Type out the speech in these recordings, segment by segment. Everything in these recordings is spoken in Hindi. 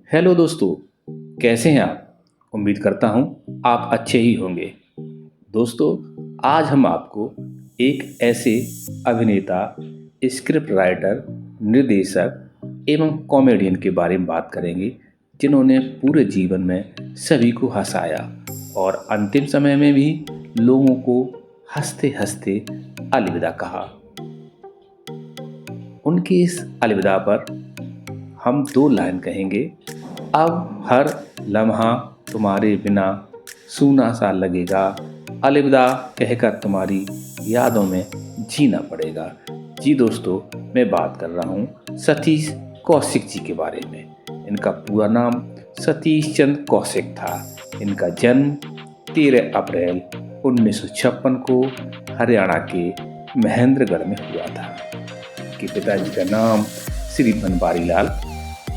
हेलो दोस्तों, कैसे हैं आप? उम्मीद करता हूँ आप अच्छे ही होंगे। दोस्तों, आज हम आपको एक ऐसे अभिनेता, स्क्रिप्ट राइटर, निर्देशक एवं कॉमेडियन के बारे में बात करेंगे जिन्होंने पूरे जीवन में सभी को हंसाया और अंतिम समय में भी लोगों को हंसते हंसते अलविदा कहा। उनकी इस अलविदा पर हम दो लाइन कहेंगे। अब हर लम्हा तुम्हारे बिना सूना सा लगेगा, अलविदा कहकर तुम्हारी यादों में जीना पड़ेगा। जी दोस्तों, मैं बात कर रहा हूँ सतीश कौशिक जी के बारे में। इनका पूरा नाम सतीश चंद्र कौशिक था। इनका जन्म 13 अप्रैल 1956 को हरियाणा के महेंद्रगढ़ में हुआ था। इनके पिताजी का नाम श्री बनवारी लाल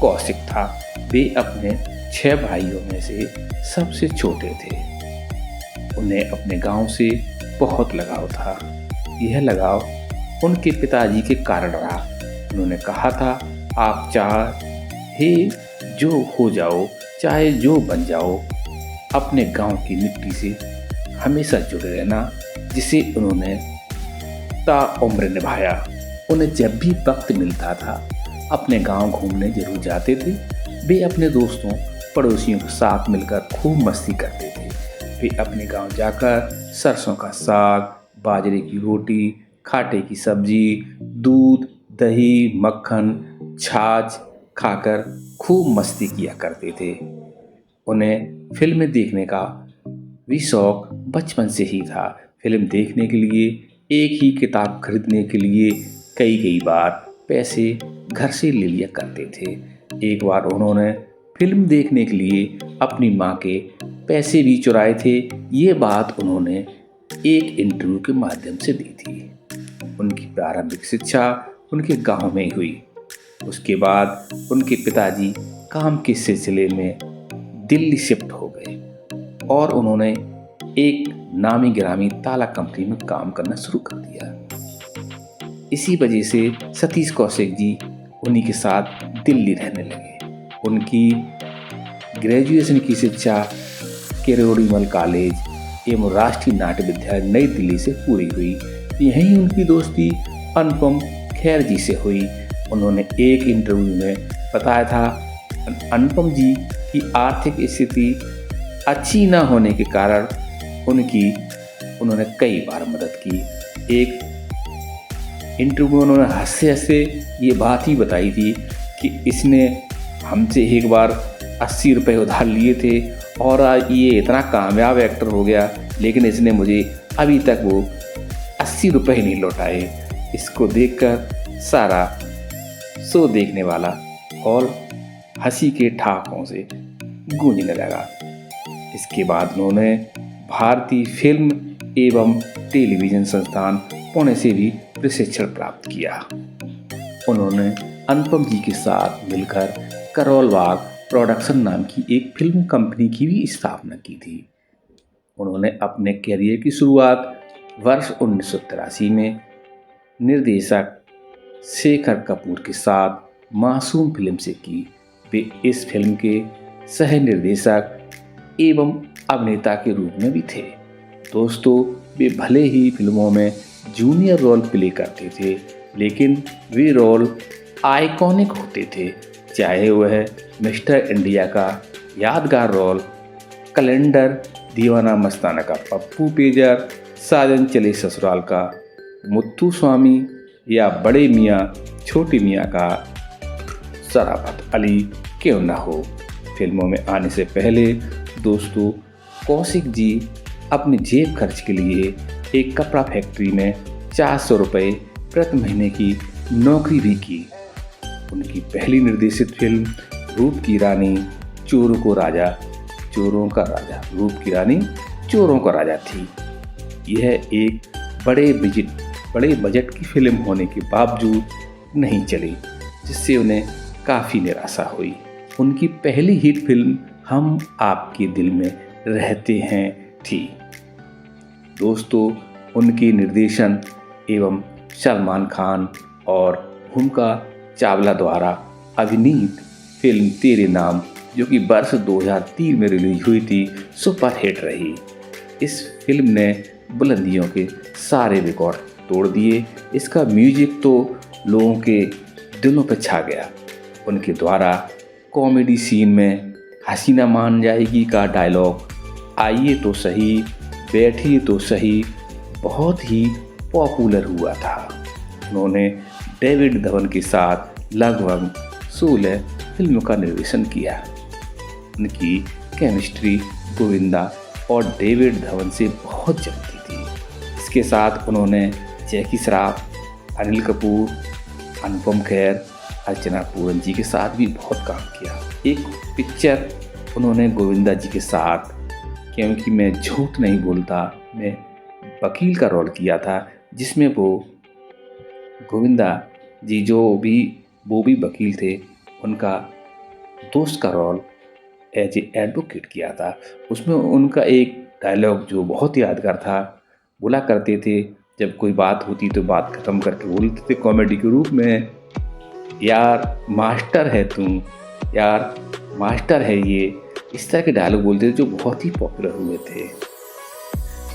कौशिक था। वे अपने 6 भाइयों में से सबसे छोटे थे। उन्हें अपने गांव से बहुत लगाव था। यह लगाव उनके पिताजी के कारण रहा। उन्होंने कहा था, आप चाहे जो हो जाओ, चाहे जो बन जाओ, अपने गांव की मिट्टी से हमेशा जुड़े रहना, जिसे उन्होंने ताउम्र निभाया। उन्हें जब भी वक्त मिलता था अपने गांव घूमने जरूर जाते थे। वे अपने दोस्तों पड़ोसियों के साथ मिलकर खूब मस्ती करते थे। वे अपने गांव जाकर सरसों का साग, बाजरे की रोटी, खाटे की सब्जी, दूध, दही, मक्खन, छाछ खाकर खूब मस्ती किया करते थे। उन्हें फिल्में देखने का भी शौक बचपन से ही था। फिल्म देखने के लिए एक ही किताब खरीदने के लिए कई कई बार पैसे घर से ले लिया करते थे। एक बार उन्होंने फिल्म देखने के लिए अपनी माँ के पैसे भी चुराए थे। ये बात उन्होंने एक इंटरव्यू के माध्यम से दी थी। उनकी प्रारंभिक शिक्षा उनके गांव में हुई। उसके बाद उनके पिताजी काम के सिलसिले में दिल्ली शिफ्ट हो गए और उन्होंने एक नामी गिरामी ताला कंपनी में काम करना शुरू कर दिया। इसी वजह से सतीश कौशिक जी उन्हीं के साथ दिल्ली रहने लगे। उनकी ग्रेजुएशन की शिक्षा किरोड़ीमल कॉलेज एवं राष्ट्रीय नाट्य विद्यालय नई दिल्ली से पूरी हुई। यहीं उनकी दोस्ती अनुपम खेर जी से हुई। उन्होंने एक इंटरव्यू में बताया था, अनुपम जी की आर्थिक स्थिति अच्छी न होने के कारण उन्होंने कई बार मदद की। एक इंटरव्यू में उन्होंने हंसते हंसते ये बात ही बताई थी कि इसने हमसे एक बार 80 रुपये उधार लिए थे और आज ये इतना कामयाब एक्टर हो गया, लेकिन इसने मुझे अभी तक वो 80 रुपये नहीं लौटाए। इसको देखकर सारा शो देखने वाला हॉल हंसी के ठहाकों से गूंजने लगा। इसके बाद उन्होंने भारतीय फिल्म एवं टेलीविज़न संस्थान पुणे से भी प्रशिक्षण प्राप्त किया। उन्होंने अनुपम जी के साथ मिलकर करोल बाग प्रोडक्शन नाम की एक फिल्म कंपनी की भी स्थापना की थी। उन्होंने अपने करियर की शुरुआत वर्ष 1983 में निर्देशक शेखर कपूर के साथ मासूम फिल्म से की। वे इस फिल्म के सह निर्देशक एवं अभिनेता के रूप में भी थे। दोस्तों, वे भले ही फिल्मों में जूनियर रोल प्ले करते थे, लेकिन वे रोल आइकॉनिक होते थे। चाहे वह मिस्टर इंडिया का यादगार रोल, कैलेंडर दीवाना मस्ताना का पप्पू पेजर, साजन चले ससुराल का मुत्तू स्वामी या बड़े मियाँ छोटी मियाँ का शराफत अली क्यों न हो। फिल्मों में आने से पहले दोस्तों, कौशिक जी अपने जेब खर्च के लिए एक कपड़ा फैक्ट्री में 400 रुपये प्रति महीने की नौकरी भी की। उनकी पहली निर्देशित फिल्म रूप की रानी चोरों का राजा थी। यह एक बड़े बजट की फिल्म होने के बावजूद नहीं चली, जिससे उन्हें काफ़ी निराशा हुई। उनकी पहली हिट फिल्म हम आपके दिल में रहते हैं थी। दोस्तों, उनके निर्देशन एवं सलमान खान और भूमिका चावला द्वारा अभिनीत फिल्म तेरे नाम जो कि वर्ष 2003 में रिलीज हुई थी, सुपरहिट रही। इस फिल्म ने बुलंदियों के सारे रिकॉर्ड तोड़ दिए। इसका म्यूजिक तो लोगों के दिलों पर छा गया। उनके द्वारा कॉमेडी सीन में हसीना मान जाएगी का डायलॉग आइए तो सही, बैठिए तो सही बहुत ही पॉपुलर हुआ था। उन्होंने डेविड धवन के साथ लगभग 16 फिल्मों का निर्देशन किया। उनकी केमिस्ट्री गोविंदा और डेविड धवन से बहुत जमती थी। इसके साथ उन्होंने जैकी श्रॉफ, अनिल कपूर, अनुपम खेर, अर्चना पूरन जी के साथ भी बहुत काम किया। एक पिक्चर उन्होंने गोविंदा जी के साथ क्योंकि मैं झूठ नहीं बोलता मैं वकील का रोल किया था, जिसमें वो गोविंदा जी वो भी वकील थे, उनका दोस्त का रोल एज ए एडवोकेट किया था। उसमें उनका एक डायलॉग जो बहुत यादगार था, बोला करते थे जब कोई बात होती तो बात ख़त्म करके बोलते थे कॉमेडी के रूप में, यार मास्टर है तुम, यार मास्टर है ये। इस तरह के डायलॉग बोलते थे जो बहुत ही पॉपुलर हुए थे।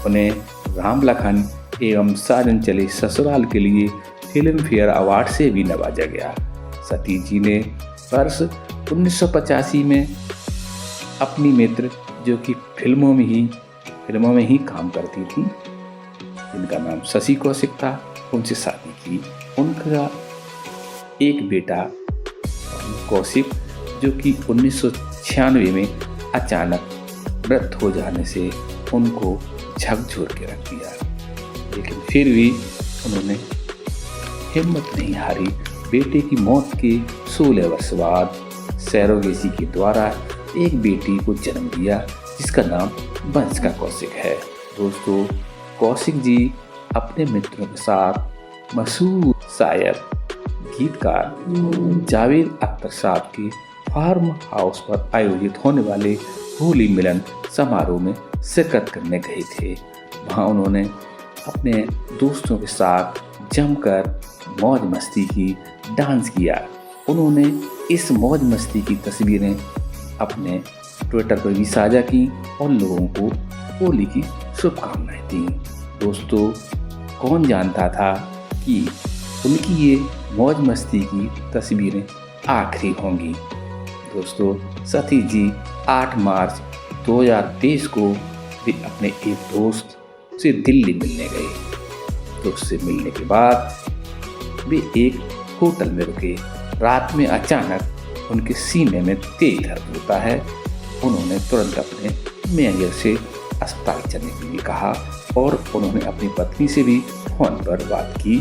उन्हें राम लखन एवं साजन चले ससुराल के लिए फिल्म फेयर अवार्ड से भी नवाजा गया। सतीश जी ने वर्ष 1985 में अपनी मित्र जो कि फिल्मों में ही काम करती थी, जिनका नाम शशि कौशिक था, उनसे शादी की। उनका एक बेटा कौशिक जो कि 1996 में अचानक मृत हो जाने से उनको झकझोर के रख दिया, लेकिन फिर भी उन्होंने हिम्मत नहीं हारी। बेटे की मौत के 16 वर्ष बाद सैरोगेसी के द्वारा एक बेटी को जन्म दिया जिसका नाम वंशिका कौशिक है। दोस्तों, कौशिक जी अपने मित्रों के साथ मशहूर शायर गीतकार जावेद अख्तर साहब के फार्म हाउस पर आयोजित होने वाले होली मिलन समारोह में शिरकत करने गए थे। वहाँ उन्होंने अपने दोस्तों के साथ जमकर मौज मस्ती की, डांस किया। उन्होंने इस मौज मस्ती की तस्वीरें अपने ट्विटर पर भी साझा की और लोगों को होली की शुभकामनाएं दी। दोस्तों, कौन जानता था कि उनकी ये मौज मस्ती की तस्वीरें आखिरी होंगी। दोस्तों, सतीश जी 8 मार्च 2023 को वे अपने एक दोस्त से दिल्ली मिलने गए। दोस्त से मिलने के बाद वे एक होटल में रुके। रात में अचानक उनके सीने में तेज दर्द होता है। उन्होंने तुरंत अपने मैनेजर से अस्पताल चलने के लिए कहा और उन्होंने अपनी पत्नी से भी फोन पर बात की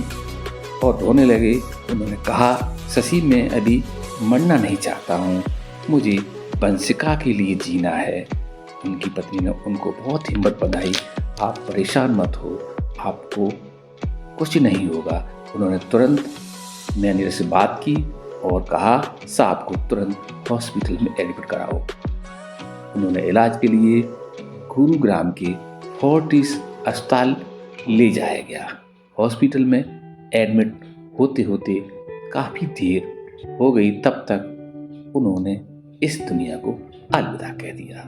और रोने लगे। उन्होंने कहा, शशि मैं अभी मरना नहीं चाहता हूँ, मुझे वंशिका के लिए जीना है। उनकी पत्नी ने उनको बहुत हिम्मत बंधाई, आप परेशान मत हो, आपको कुछ नहीं होगा। उन्होंने तुरंत मैनेजर से बात की और कहा साहब को तुरंत हॉस्पिटल में एडमिट कराओ। उन्होंने इलाज के लिए गुरुग्राम के फोर्टिस अस्पताल ले जाया गया। हॉस्पिटल में एडमिट होते होते काफ़ी देर हो गई, तब तक उन्होंने इस दुनिया को अलविदा कह दिया।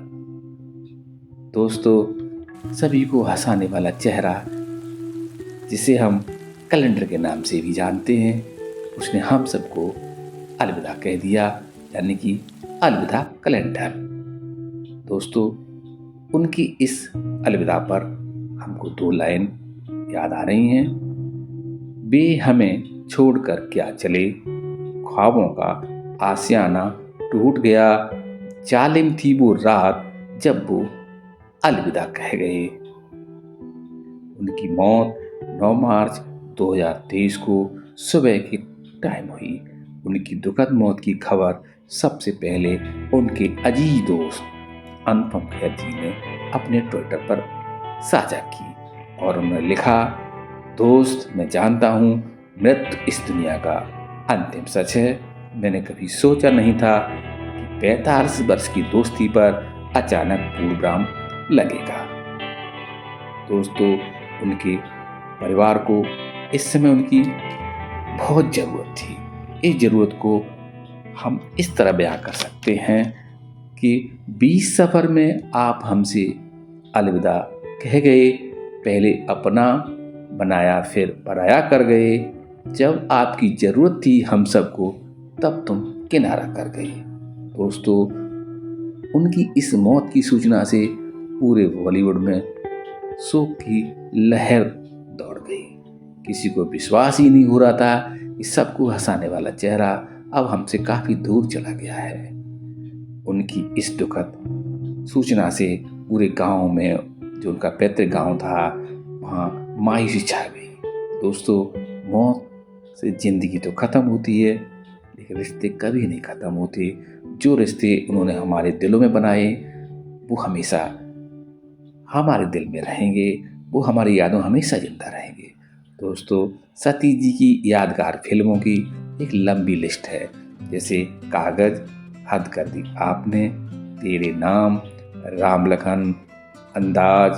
दोस्तों, सभी को हंसाने वाला चेहरा जिसे हम कैलेंडर के नाम से भी जानते हैं, उसने हम सबको अलविदा कह दिया, यानी कि अलविदा कैलेंडर। दोस्तों, उनकी इस अलविदा पर हमको 2 लाइन याद आ रही हैं। वे हमें छोड़कर क्या चले, ख्वाबों का आशियाना टूट गया, जालिम थी वो रात जब वो अलविदा कह गए। उनकी मौत 9 मार्च 2023 को सुबह के टाइम हुई। उनकी दुखद मौत की खबर सबसे पहले उनके अजीज दोस्त अनुपम खेर जी ने अपने ट्विटर पर साझा की और उन्होंने लिखा, दोस्त मैं जानता हूँ मृत्यु इस दुनिया का अंतिम सच है। मैंने कभी सोचा नहीं था कि 45 वर्ष की दोस्ती पर अचानक पूर्वविराम लगेगा। दोस्तों, उनके परिवार को इस समय उनकी बहुत ज़रूरत थी। इस ज़रूरत को हम इस तरह बयां कर सकते हैं कि 20 सफ़र में आप हमसे अलविदा कह गए। पहले अपना बनाया फिर पराया कर गए। जब आपकी ज़रूरत थी हम सबको तब तुम किनारा कर गए। दोस्तों, उनकी इस मौत की सूचना से पूरे बॉलीवुड में शोक की लहर दौड़ गई। किसी को विश्वास ही नहीं हो रहा था कि सबको हंसाने वाला चेहरा अब हमसे काफ़ी दूर चला गया है। उनकी इस दुखद सूचना से पूरे गांव में, जो उनका पैतृक गांव था, वहाँ मायूसी छा गई। दोस्तों, मौत से ज़िंदगी तो ख़त्म होती है, लेकिन रिश्ते कभी नहीं ख़त्म होते। जो रिश्ते उन्होंने हमारे दिलों में बनाए वो हमेशा हमारे दिल में रहेंगे, वो हमारी यादों हमेशा जिंदा रहेंगे। दोस्तों, सतीश जी की यादगार फिल्मों की एक लंबी लिस्ट है, जैसे कागज, हद कर दी आपने, तेरे नाम, राम लखन, अंदाज,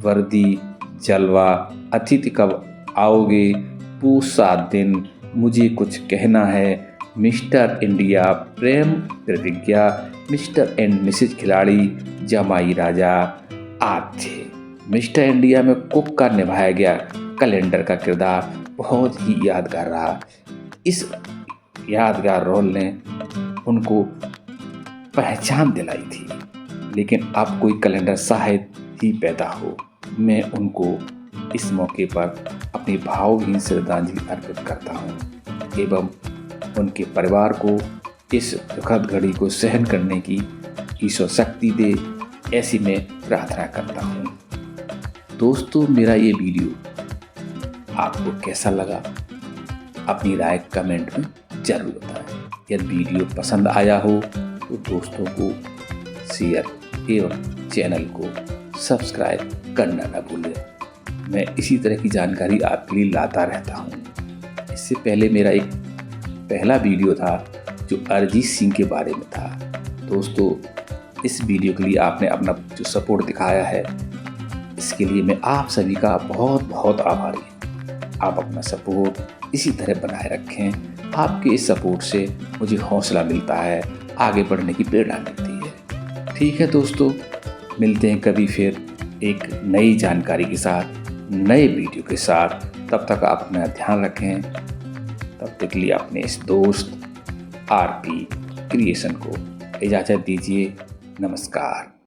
वर्दी, जलवा, अतिथि कब आओगे, पूछ 7 दिन, मुझे कुछ कहना है, मिस्टर इंडिया, प्रेम प्रतिज्ञा, मिस्टर एंड मिसेज खिलाड़ी, जमाई राजा आदि थे। मिस्टर इंडिया में कुक का निभाया गया कैलेंडर का किरदार बहुत ही यादगार रहा। इस यादगार रोल ने उनको पहचान दिलाई थी। लेकिन अब कोई कैलेंडर शायद ही पैदा हो। मैं उनको इस मौके पर अपनी भावहीन श्रद्धांजलि अर्पित करता हूँ एवं उनके परिवार को इस दुखद घड़ी को सहन करने की ईश्वर शक्ति दे, ऐसी मैं प्रार्थना करता हूँ। दोस्तों, मेरा ये वीडियो आपको कैसा लगा अपनी राय कमेंट में ज़रूर बताएं। यदि वीडियो पसंद आया हो तो दोस्तों को शेयर एवं चैनल को सब्सक्राइब करना न भूलें। मैं इसी तरह की जानकारी आपके लिए लाता रहता हूँ। इससे पहले मेरा एक पहला वीडियो था जो अरिजीत सिंह के बारे में था। दोस्तों, इस वीडियो के लिए आपने अपना जो सपोर्ट दिखाया है, इसके लिए मैं आप सभी का बहुत बहुत आभारी हूँ। आप अपना सपोर्ट इसी तरह बनाए रखें। आपके इस सपोर्ट से मुझे हौसला मिलता है, आगे बढ़ने की प्रेरणा मिलती है। ठीक है दोस्तों, मिलते हैं कभी फिर एक नई जानकारी के साथ, नए वीडियो के साथ। तब तक आप अपना ध्यान रखें। तब तक के लिए अपने इस दोस्त आरपी क्रिएशन को इजाज़त दीजिए। नमस्कार।